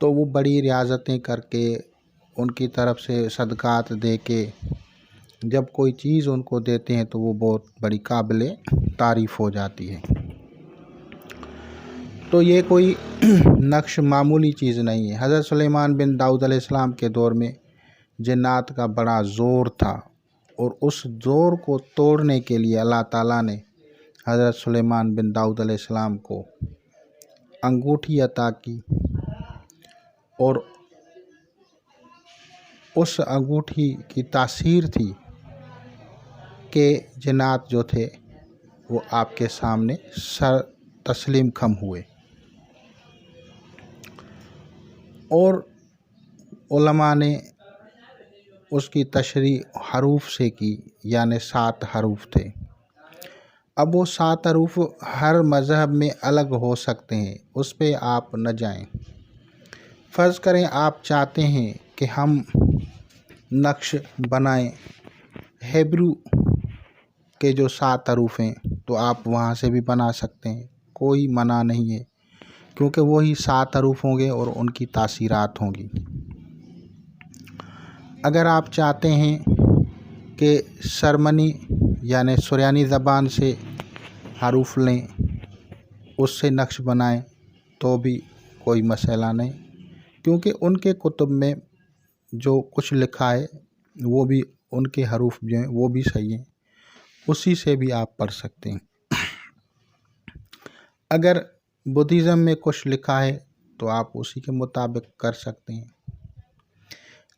تو وہ بڑی ریاضتیں کر کے ان کی طرف سے صدقات دے کے جب کوئی چیز ان کو دیتے ہیں تو وہ بہت بڑی قابل تعریف ہو جاتی ہے۔ تو یہ کوئی نقش معمولی چیز نہیں ہے۔ حضرت سلیمان بن داؤد علیہ السلام کے دور میں جنات کا بڑا زور تھا، اور اس زور کو توڑنے کے لیے اللہ تعالیٰ نے حضرت سلیمان بن داؤد علیہ السلام کو انگوٹھی عطا کی، اور اس انگوٹھی کی تاثیر تھی کہ جنات جو تھے وہ آپ کے سامنے سر تسلیم خم ہوئے۔ اور علماء نے اس کی تشریح حروف سے کی، یعنی 7 حروف تھے۔ اب وہ 7 حروف ہر مذہب میں الگ ہو سکتے ہیں، اس پہ آپ نہ جائیں۔ فرض کریں آپ چاہتے ہیں کہ ہم نقش بنائیں ہیبرو کے جو 7 حروف ہیں، تو آپ وہاں سے بھی بنا سکتے ہیں، کوئی منع نہیں ہے، کیونکہ وہی 7 حروف ہوں گے اور ان کی تاثیرات ہوں گی۔ اگر آپ چاہتے ہیں کہ سرمنی یعنی سریانی زبان سے حروف لیں، اس سے نقش بنائیں، تو بھی کوئی مسئلہ نہیں، کیونکہ ان کے کتب میں جو کچھ لکھا ہے وہ بھی ان کے حروف جو ہیں وہ بھی صحیح ہیں، اسی سے بھی آپ پڑھ سکتے ہیں۔ اگر بدھزم میں کچھ لکھا ہے تو آپ اسی کے مطابق کر سکتے ہیں،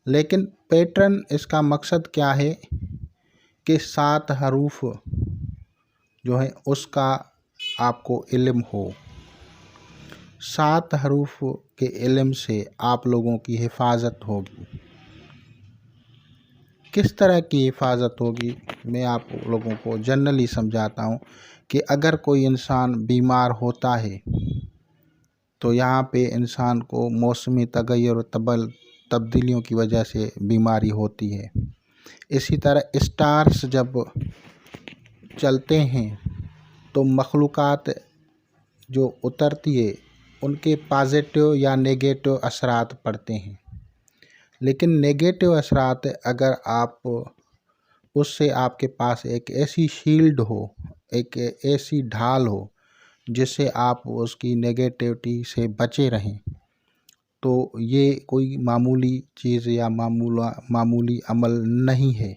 لیکن پیٹرن اس کا مقصد کیا ہے کہ 7 حروف جو ہیں اس کا آپ کو علم ہو۔ 7 حروف کے علم سے آپ لوگوں کی حفاظت ہوگی۔ کس طرح کی حفاظت ہوگی میں آپ لوگوں کو جنرلی سمجھاتا ہوں کہ اگر کوئی انسان بیمار ہوتا ہے تو یہاں پہ انسان کو موسمی تغیر و تبدیلیوں کی وجہ سے بیماری ہوتی ہے۔ اسی طرح اسٹارز جب چلتے ہیں تو مخلوقات جو اترتی ہے ان کے پازیٹیو یا نیگیٹو اثرات پڑتے ہیں، لیکن نیگیٹو اثرات اگر آپ اس سے آپ کے پاس ایک ایسی شیلڈ ہو، ایک ایسی ڈھال ہو جس سے آپ اس کی نیگیٹیوٹی سے بچے رہیں، تو یہ کوئی معمولی چیز یا معمولی عمل نہیں ہے۔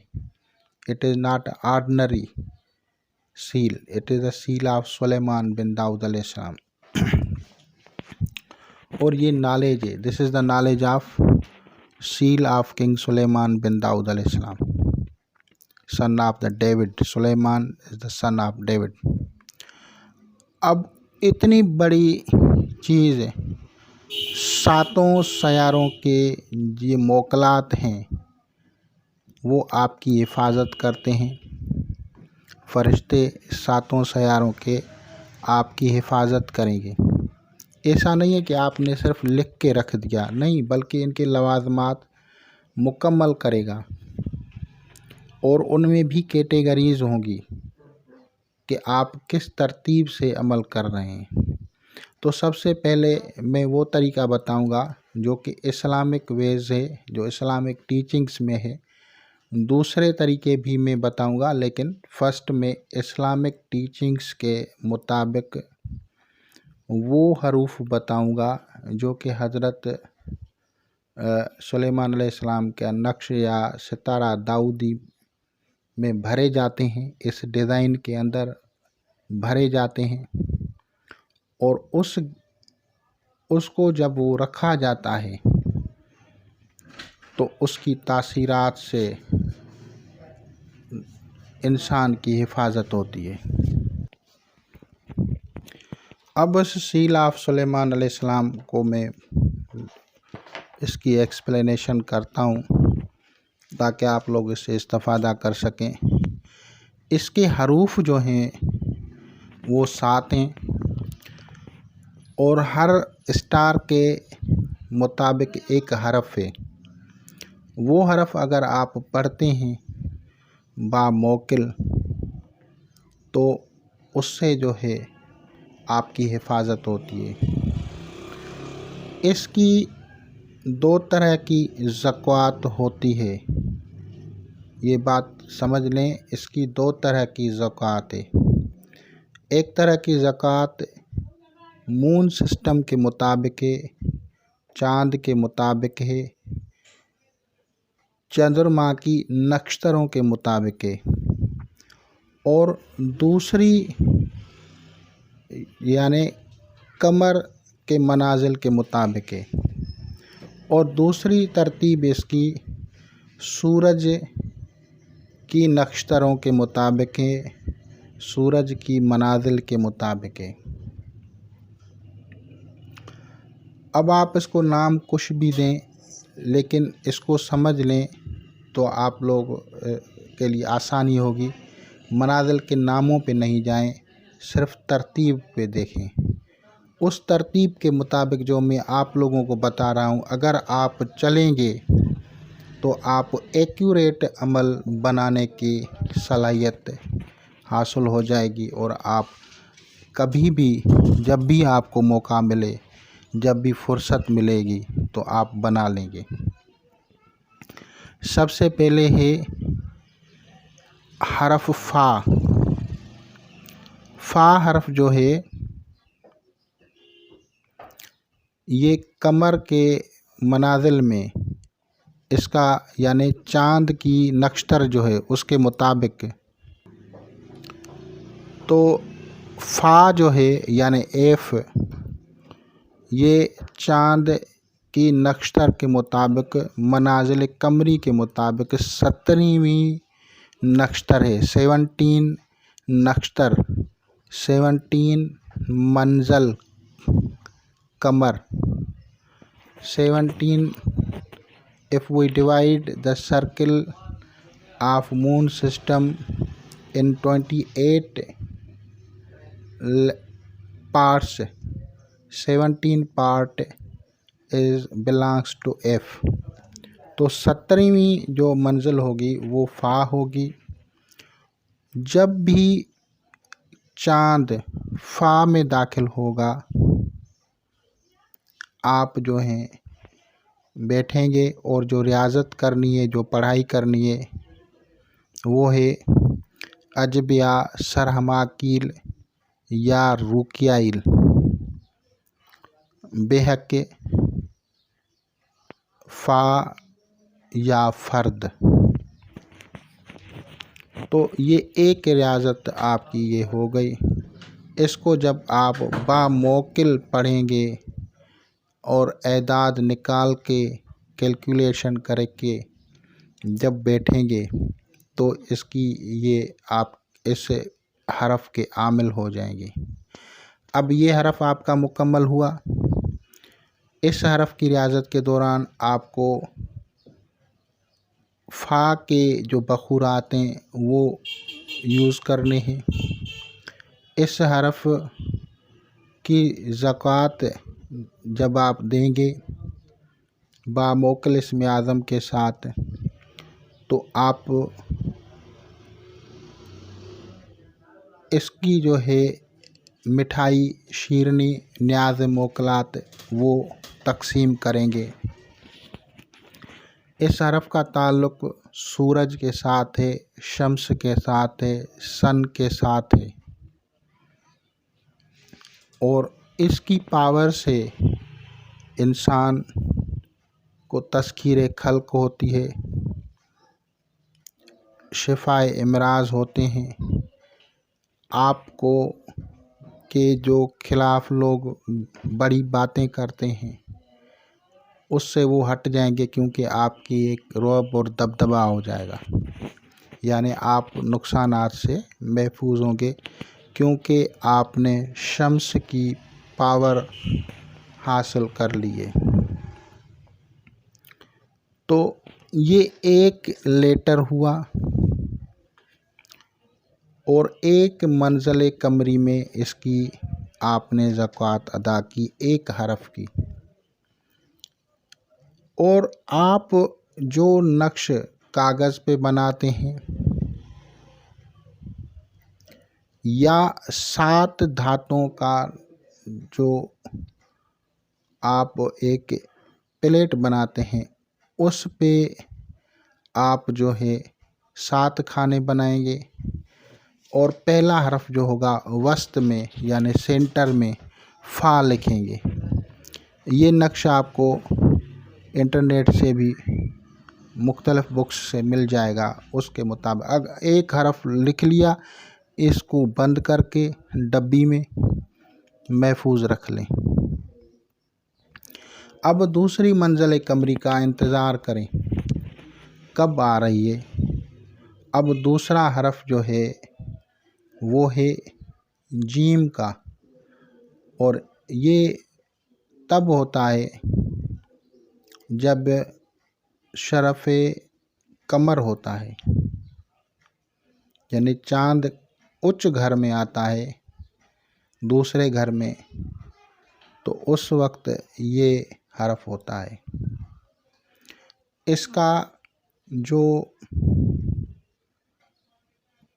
It is not ordinary seal, it is the seal of سلیمان بن داؤد علیہ السلام۔ اور یہ نالج ہے، this is the knowledge of seal of King سلیمان بن داؤد علیہ السلام، son of the David. Sulaiman is the son of David۔ اب اتنی بڑی چیز ہے، 7 سیاروں کے یہ موکلات ہیں وہ آپ کی حفاظت کرتے ہیں۔ فرشتے 7 سیاروں کے آپ کی حفاظت کریں گے۔ ایسا نہیں ہے کہ آپ نے صرف لکھ کے رکھ دیا، نہیں، بلکہ ان کے لوازمات مکمل کرے گا، اور ان میں بھی کیٹیگریز ہوں گی کہ آپ کس ترتیب سے عمل کر رہے ہیں۔ تو سب سے پہلے میں وہ طریقہ بتاؤں گا جو کہ اسلامک ویز ہے، جو اسلامک ٹیچنگز میں ہے۔ دوسرے طریقے بھی میں بتاؤں گا، لیکن فرسٹ میں اسلامک ٹیچنگز کے مطابق وہ حروف بتاؤں گا جو کہ حضرت سلیمان علیہ السلام کا نقش یا ستارہ داؤدی میں بھرے جاتے ہیں، اس ڈیزائن کے اندر بھرے جاتے ہیں، اور اس کو جب وہ رکھا جاتا ہے تو اس کی تاثیرات سے انسان کی حفاظت ہوتی ہے۔ اب اس سیل آف سلیمان علیہ السلام کو میں اس کی ایکسپلینیشن کرتا ہوں تاکہ آپ لوگ اس سے استفادہ کر سکیں۔ اس کے حروف جو ہیں وہ 7 ہیں، اور ہر اسٹار کے مطابق ایک حرف ہے۔ وہ حرف اگر آپ پڑھتے ہیں با موکل تو اس سے جو ہے آپ کی حفاظت ہوتی ہے۔ اس کی دو طرح کی زکوٰۃ ہوتی ہے، یہ بات سمجھ لیں، اس کی دو طرح کی زکوٰۃ ہے۔ ایک طرح کی زکوٰۃ مون سسٹم کے مطابق ہے، چاند کے مطابق ہے، چندرما کی نکشتروں کے مطابق ہے، اور دوسری یعنی قمر کے منازل کے مطابق ہے، اور دوسری ترتیب اس کی سورج کی نکشتروں کے مطابق ہے، سورج کی منازل کے مطابق ہے۔ اب آپ اس کو نام کچھ بھی دیں، لیکن اس کو سمجھ لیں تو آپ لوگ کے لیے آسانی ہوگی۔ منازل کے ناموں پہ نہیں جائیں، صرف ترتیب پہ دیکھیں۔ اس ترتیب کے مطابق جو میں آپ لوگوں کو بتا رہا ہوں، اگر آپ چلیں گے تو آپ ایکوریٹ عمل بنانے کی صلاحیت حاصل ہو جائے گی، اور آپ کبھی بھی جب بھی آپ کو موقع ملے، جب بھی فرصت ملے گی تو آپ بنا لیں گے۔ سب سے پہلے ہے حرف فا۔ فا حرف جو ہے یہ قمر کے منازل میں اس کا یعنی چاند کی نکشتر جو ہے اس کے مطابق، تو فا جو ہے یعنی ایف، یہ چاند کی نکشتر کے مطابق منازل قمری کے مطابق 17ویں نکشتر ہے۔ 17 نکشتر، 17 منزل Qamar. 17 if we divide the circle of moon system in 28 parts, 17 part is belongs to F۔ تو 17ویں جو منزل ہوگی وہ فا ہوگی۔ جب بھی چاند فا میں داخل ہوگا، آپ جو ہیں بیٹھیں گے اور جو ریاضت کرنی ہے، جو پڑھائی کرنی ہے، وہ ہے اجبیا سرہماکیل یا روکیائل بحق فا یا فرد۔ تو یہ ایک ریاضت آپ کی یہ ہو گئی۔ اس کو جب آپ باموکل پڑھیں گے اور اعداد نکال کے کیلکولیشن کر کے جب بیٹھیں گے تو اس کی یہ آپ اس حرف کے عامل ہو جائیں گے۔ اب یہ حرف آپ کا مکمل ہوا۔ اس حرف کی ریاضت کے دوران آپ کو فا کے جو بخورات ہیں وہ یوز کرنے ہیں۔ اس حرف کی زکوٰۃ جب آپ دیں گے باموکل اسم اعظم کے ساتھ، تو آپ اس کی جو ہے مٹھائی، شیرنی، نیاز موکلات وہ تقسیم کریں گے۔ اس حرف کا تعلق سورج کے ساتھ ہے، شمس کے ساتھ ہے، سن کے ساتھ ہے، اور اس کی پاور سے انسان کو تذکیر خلق ہوتی ہے، شفائے امراض ہوتے ہیں۔ آپ کو کے جو خلاف لوگ بڑی باتیں کرتے ہیں اس سے وہ ہٹ جائیں گے، کیونکہ آپ کی ایک رعب اور دبدبہ ہو جائے گا، یعنی آپ نقصانات سے محفوظ ہوں گے، کیونکہ آپ نے شمس کی پاور حاصل کر لی ہے۔ تو یہ ایک لیٹر ہوا، اور ایک منزل قمری میں اس کی آپ نے زکوٰۃ ادا کی، ایک حرف کی۔ اور آپ جو نقش کاغذ پہ بناتے ہیں یا 7 دھاتوں کا جو آپ ایک پلیٹ بناتے ہیں اس پہ آپ جو ہے 7 کھانے بنائیں گے، اور پہلا حرف جو ہوگا وسط میں یعنی سینٹر میں فا لکھیں گے۔ یہ نقشہ آپ کو انٹرنیٹ سے بھی مختلف بکس سے مل جائے گا، اس کے مطابق اگر ایک حرف لکھ لیا اس کو بند کر کے ڈبی میں محفوظ رکھ لیں۔ اب دوسری منزل قمری کا انتظار کریں کب آ رہی ہے۔ اب دوسرا حرف جو ہے وہ ہے جیم کا، اور یہ تب ہوتا ہے جب شرف قمر ہوتا ہے، یعنی چاند اچ گھر میں آتا ہے دوسرے گھر میں، تو اس وقت یہ حرف ہوتا ہے۔ اس کا جو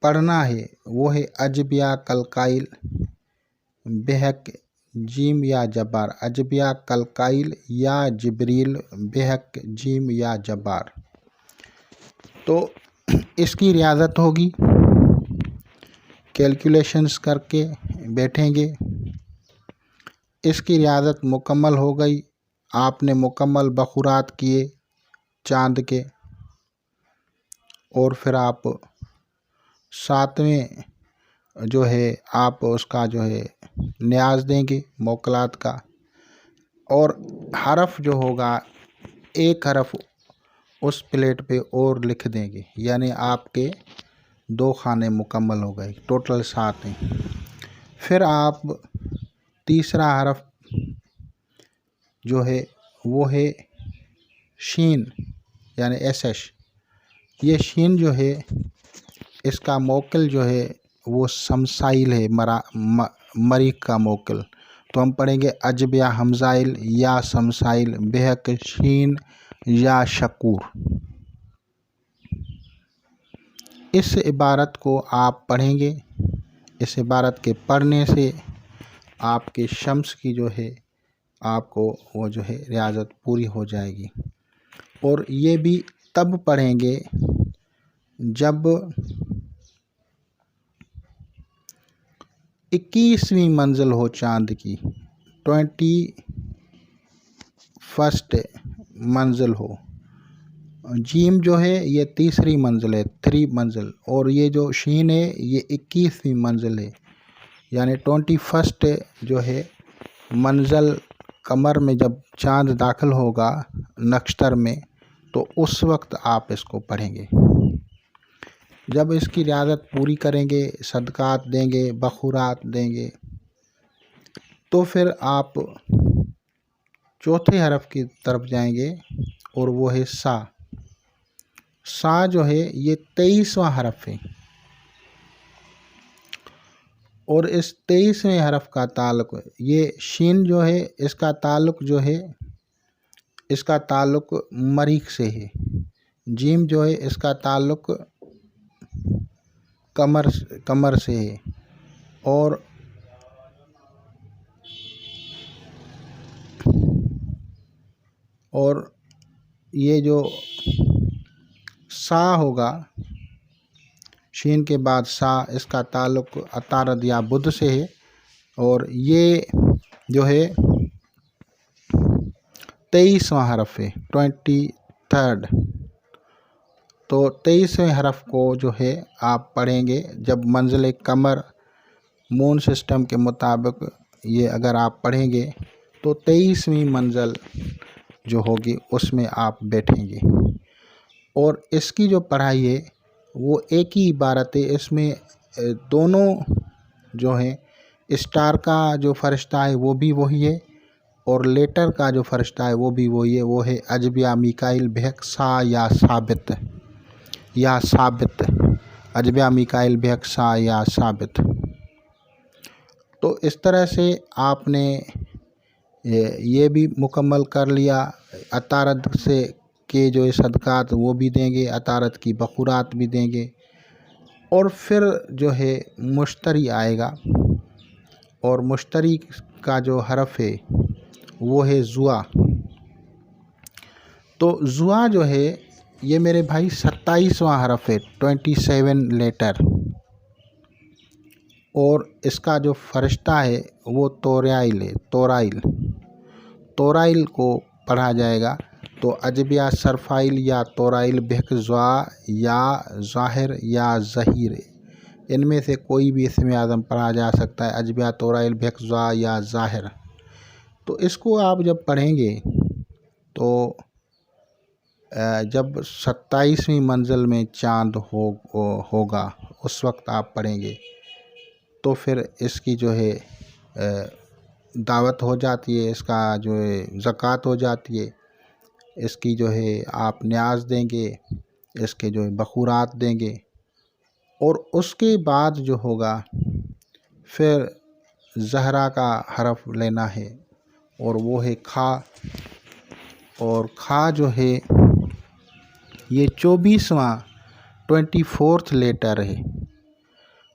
پڑھنا ہے وہ ہے اجبیا کلقائل بحق جیم یا جبار، اجبیا کلقائل یا جبریل بحق جیم یا جبار۔ تو اس کی ریاضت ہوگی، کیلکولیشنز کر کے بیٹھیں گے۔ اس کی ریاضت مکمل ہو گئی، آپ نے مکمل بخورات کیے چاند کے، اور پھر آپ 7ویں جو ہے آپ اس کا جو ہے نیاز دیں گے موکلات کا، اور حرف جو ہوگا ایک حرف اس پلیٹ پہ اور لکھ دیں گے، یعنی آپ کے 2 کھانے مکمل ہو گئے، ٹوٹل 7 ہیں۔ پھر آپ تیسرا حرف جو ہے وہ ہے شین یعنی ایس ایش۔ یہ شین جو ہے اس کا موکل جو ہے وہ سمسائل ہے، مریخ کا موکل، تو ہم پڑھیں گے اجبیا حمزائل یا سمسائل بحق شین یا شکور۔ اس عبارت کو آپ پڑھیں گے، اس عبارت کے پڑھنے سے آپ کے شمس کی جو ہے آپ کو وہ جو ہے ریاضت پوری ہو جائے گی۔ اور یہ بھی تب پڑھیں گے جب 21ویں منزل ہو چاند کی، 21 منزل ہو۔ جیم جو ہے یہ تیسری منزل ہے، 3 منزل، اور یہ جو شین ہے یہ 21ویں منزل ہے، یعنی 21 جو ہے منزل قمر میں جب چاند داخل ہوگا نکشتر میں تو اس وقت آپ اس کو پڑھیں گے۔ جب اس کی ریاضت پوری کریں گے، صدقات دیں گے، بخورات دیں گے، تو پھر آپ چوتھے حرف کی طرف جائیں گے، اور وہ ہے سا۔ سا جو ہے یہ 23واں حرف ہے، اور اس 23ویں حرف کا تعلق، یہ شین جو ہے اس کا تعلق جو ہے اس کا تعلق مریخ سے ہے، جیم جو ہے اس کا تعلق قمر سے ہے، اور یہ جو سا ہوگا شین کے بعد سا، اس کا تعلق عطارد یا بدھ سے ہے، اور یہ جو ہے 23واں حرف ہے، 23rd۔ تو 23ویں حرف کو جو ہے آپ پڑھیں گے جب منزل قمر مون سسٹم کے مطابق، یہ اگر آپ پڑھیں گے تو 23ویں منزل جو ہوگی اس میں آپ بیٹھیں گے۔ اور اس کی جو پڑھائی ہے وہ ایک ہی عبارت ہے، اس میں دونوں جو ہیں اسٹار کا جو فرشتہ ہے وہ بھی وہی ہے، اور لیٹر کا جو فرشتہ ہے وہ بھی وہی ہے، وہ ہے اجبیا میکائل بحق سا یا ثابت یا ثابت، اجبیا میکائل بحق سا یا ثابت۔ تو اس طرح سے آپ نے یہ بھی مکمل کر لیا، عطارد سے کے جو صدقات وہ بھی دیں گے، عطارد کی بخورات بھی دیں گے، اور پھر جو ہے مشتری آئے گا، اور مشتری کا جو حرف ہے وہ ہے زوا۔ تو زوا جو ہے یہ میرے بھائی 27واں حرف ہے، 27 لیٹر، اور اس کا جو فرشتہ ہے وہ تورائل ہے، تورائل کو پڑھا جائے گا۔ تو اجبیہ سرفائل یا تورائل بحق زوا یا ظاہر یا ظہیر، ان میں سے کوئی بھی اسم اعظم پڑھا جا سکتا ہے، اجبیہ تورائل بحق زوا یا ظاہر۔ تو اس کو آپ جب پڑھیں گے تو جب 27ویں منزل میں چاند ہوگا اس وقت آپ پڑھیں گے تو پھر اس کی جو ہے دعوت ہو جاتی ہے، اس کا جو ہے زکوٰۃ ہو جاتی ہے، اس کی جو ہے آپ نیاز دیں گے، اس کے جو ہے بخورات دیں گے، اور اس کے بعد جو ہوگا پھر زہرا کا حرف لینا ہے، اور وہ ہے کھا، اور کھا جو ہے یہ 24واں 24 لیٹر ہے،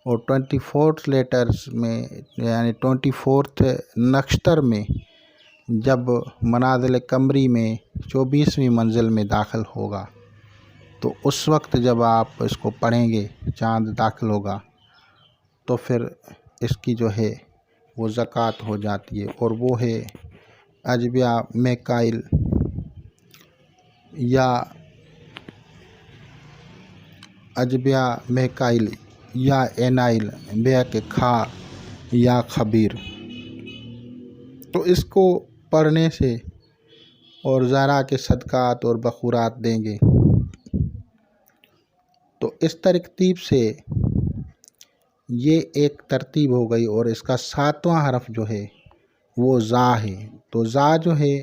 اور 24 لیٹرز میں یعنی 24 نکشتر میں جب منازل قمری میں 24ویں منزل میں داخل ہوگا تو اس وقت جب آپ اس کو پڑھیں گے، چاند داخل ہوگا تو پھر اس کی جو ہے وہ زکوٰۃ ہو جاتی ہے، اور وہ ہے اجبیہ میکائل یا اجبیہ میکائل یا اینائل بحق کھا یا خبیر۔ تو اس کو پڑھنے سے اور زہرا کے صدقات اور بخورات دیں گے تو اس ترتیب سے یہ ایک ترتیب ہو گئی، اور اس کا 7واں حرف جو ہے وہ زا ہے۔ تو زا جو ہے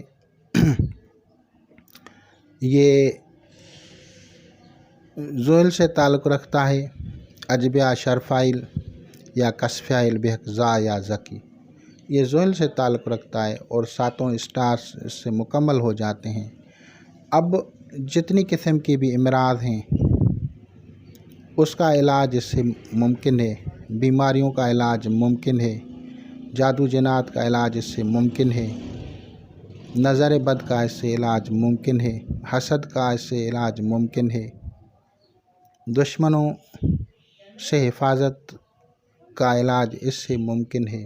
یہ ذوال سے تعلق رکھتا ہے، اجبیہ شرفائل یا کسفائل بحق زا یا زکی، یہ ذوال سے تعلق رکھتا ہے، اور 7 اسٹارز اس سے مکمل ہو جاتے ہیں۔ اب جتنی قسم کی بھی امراض ہیں اس کا علاج اس سے ممکن ہے، بیماریوں کا علاج ممکن ہے، جادو جنات کا علاج اس سے ممکن ہے، نظر بد کا اس سے علاج ممکن ہے، حسد کا اس سے علاج ممکن ہے، دشمنوں سے حفاظت کا علاج اس سے ممکن ہے۔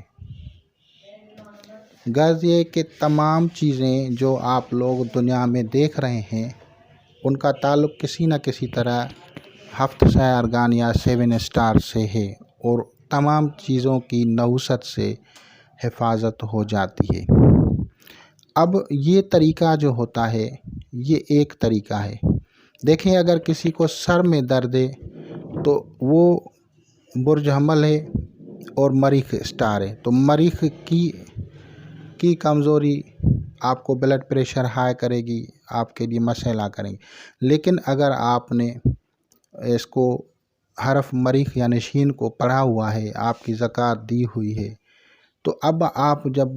غرض یہ کہ تمام چیزیں جو آپ لوگ دنیا میں دیکھ رہے ہیں ان کا تعلق کسی نہ کسی طرح 7 سیارگان یا 7 اسٹار سے ہے، اور تمام چیزوں کی نحوست سے حفاظت ہو جاتی ہے۔ اب یہ طریقہ جو ہوتا ہے یہ ایک طریقہ ہے۔ دیکھیں اگر کسی کو سر میں درد ہے تو وہ برج حمل ہے اور مریخ اسٹار ہے، تو مریخ کی کمزوری آپ کو بلڈ پریشر ہائی کرے گی، آپ کے لیے مسئلہ کریں گی۔ لیکن اگر آپ نے اس کو حرف مریخ یعنی شین کو پڑھا ہوا ہے، آپ کی زکوٰۃ دی ہوئی ہے، تو اب آپ جب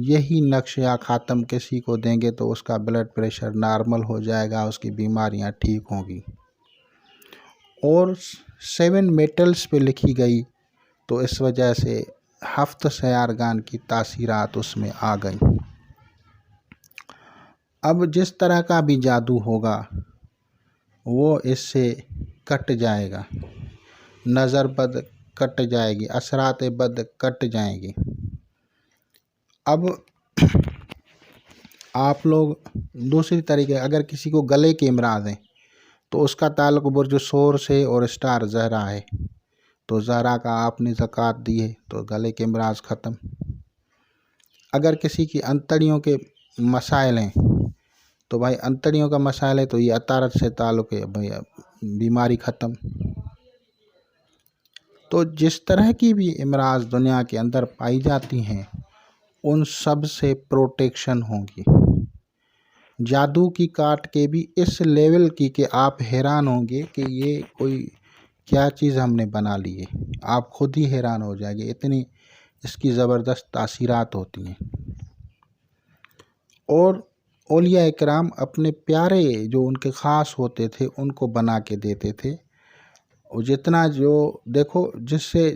یہی نقش یا خاتم کسی کو دیں گے تو اس کا بلڈ پریشر نارمل ہو جائے گا، اس کی بیماریاں ٹھیک ہوں گی۔ اور 7 میٹلز پہ لکھی گئی تو اس وجہ سے 7 سیارگان کی تاثیرات اس میں آ گئیں۔ اب جس طرح کا بھی جادو ہوگا وہ اس سے کٹ جائے گا، نظر بد کٹ جائے گی، اثرات بد کٹ جائیں گی۔ اب آپ لوگ دوسری طریقے، اگر کسی کو گلے کے امراض ہیں تو اس کا تعلق برج سور سے اور اسٹار زہرا ہے، تو زہرا کا آپ نے زکوٰۃ دی ہے تو گلے کے امراض ختم۔ اگر کسی کی انتڑیوں کے مسائل ہیں تو بھائی انتڑیوں کا مسائل ہے تو یہ عطارد سے تعلق ہے، بھائی بیماری ختم۔ تو جس طرح کی بھی امراض دنیا کے اندر پائی جاتی ہیں ان سب سے پروٹیکشن ہوگی۔ جادو کی کاٹ کے بھی اس لیول کی کہ آپ حیران ہوں گے کہ یہ کوئی کیا چیز ہم نے بنا لی ہے، آپ خود ہی حیران ہو جائیں گے، اتنی اس کی زبردست تاثیرات ہوتی ہیں۔ اور اولیاء اکرام اپنے پیارے جو ان کے خاص ہوتے تھے ان کو بنا کے دیتے تھے، اور جتنا جو دیکھو جس سے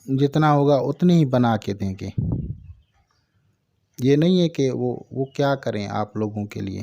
جتنا ہوگا اتنی ہی بنا کے دیں گے، یہ نہیں ہے کہ وہ کیا کریں آپ لوگوں کے لیے،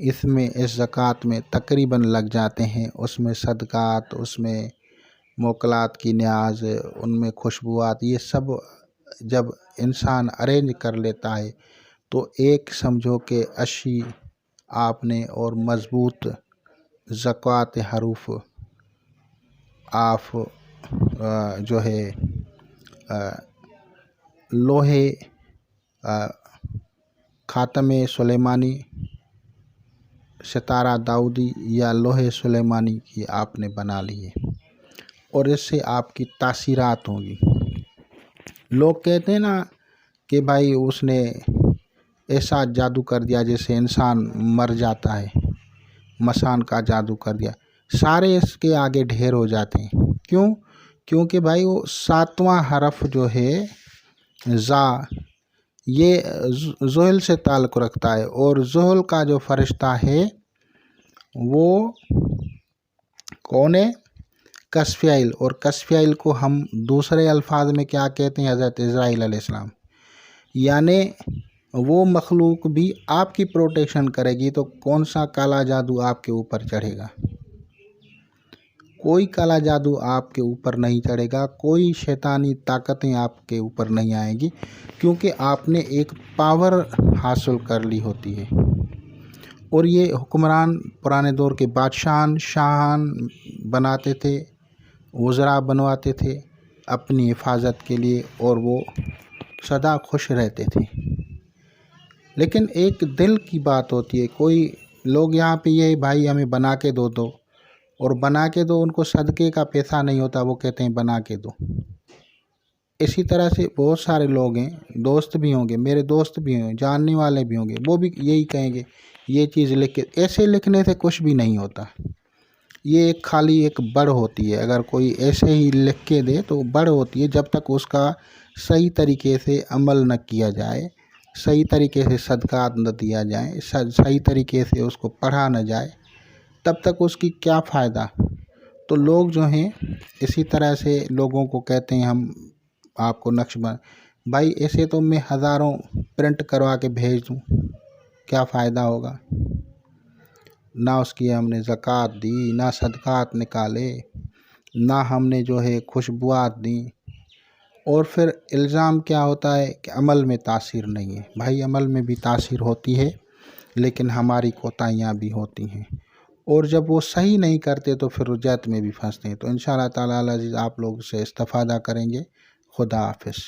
اس میں اس زکوٰۃ میں تقریباً لگ جاتے ہیں۔ اس میں صدقات، اس میں موکلات کی نیاز، ان میں خوشبوات، یہ سب جب انسان ارینج کر لیتا ہے تو ایک سمجھو کہ اچھی آپ نے اور مضبوط زکوٰۃ حروف آپ جو ہے لوہے خاتم سلیمانی، ستارہ داؤدی یا لوہے سلیمانی کی آپ نے بنا لی ہے، اور اس سے آپ کی تاثیرات ہوں گی۔ لوگ کہتے ہیں نا کہ بھائی اس نے ایسا جادو کر دیا جیسے انسان مر جاتا ہے، مسان کا جادو کر دیا، سارے اس کے آگے ڈھیر ہو جاتے ہیں۔ کیوں؟ کیونکہ بھائی وہ 7واں حرف جو ہے زا، یہ زحل سے تعلق رکھتا ہے، اور زحل کا جو فرشتہ ہے وہ کون ہے؟ کسفیائل، اور کسفیائل کو ہم دوسرے الفاظ میں کیا کہتے ہیں؟ حضرت اسرائیل علیہ السلام۔ یعنی وہ مخلوق بھی آپ کی پروٹیکشن کرے گی، تو کون سا کالا جادو آپ کے اوپر چڑھے گا؟ کوئی کالا جادو آپ کے اوپر نہیں چڑھے گا، کوئی شیطانی طاقتیں آپ کے اوپر نہیں آئیں گی، کیونکہ آپ نے ایک پاور حاصل کر لی ہوتی ہے۔ اور یہ حکمران پرانے دور کے بادشاہان، شاہان بناتے تھے، وزراء بنواتے تھے اپنی حفاظت کے لیے، اور وہ سدا خوش رہتے تھے۔ لیکن ایک دل کی بات ہوتی ہے، کوئی لوگ یہاں پہ یہ بھائی ہمیں بنا کے دو، اور بنا کے دو، ان کو صدقے کا پیسہ نہیں ہوتا، وہ کہتے ہیں بنا کے دو۔ اسی طرح سے بہت سارے لوگ ہیں، دوست بھی ہوں گے، میرے دوست بھی ہوں گے، جاننے والے بھی ہوں گے، وہ بھی یہی کہیں گے یہ چیز لکھ کے، ایسے لکھنے سے کچھ بھی نہیں ہوتا، یہ ایک خالی ایک بڑ ہوتی ہے۔ اگر کوئی ایسے ہی لکھ کے دے تو بڑ ہوتی ہے، جب تک اس کا صحیح طریقے سے عمل نہ کیا جائے، صحیح طریقے سے صدقات نہ دیا جائے، صحیح طریقے سے اس کو پڑھا نہ جائے، تب تک اس کی کیا فائدہ؟ تو لوگ جو ہیں اسی طرح سے لوگوں کو کہتے ہیں ہم آپ کو نقش بھائی ایسے تو میں ہزاروں پرنٹ کروا کے بھیج دوں، کیا فائدہ ہوگا؟ نہ اس کی ہم نے زکوٰۃ دی، نہ صدقات نکالے، نہ ہم نے جو ہے خوشبوات دیں، اور پھر الزام کیا ہوتا ہے کہ عمل میں تاثیر نہیں ہے۔ بھائی عمل میں بھی تاثیر ہوتی ہے، لیکن ہماری کوتاہیاں بھی ہوتی ہیں، اور جب وہ صحیح نہیں کرتے تو پھر رجعت میں بھی پھنستے ہیں۔ تو انشاءاللہ تعالی العزیز آپ لوگ سے استفادہ کریں گے۔ خدا حافظ۔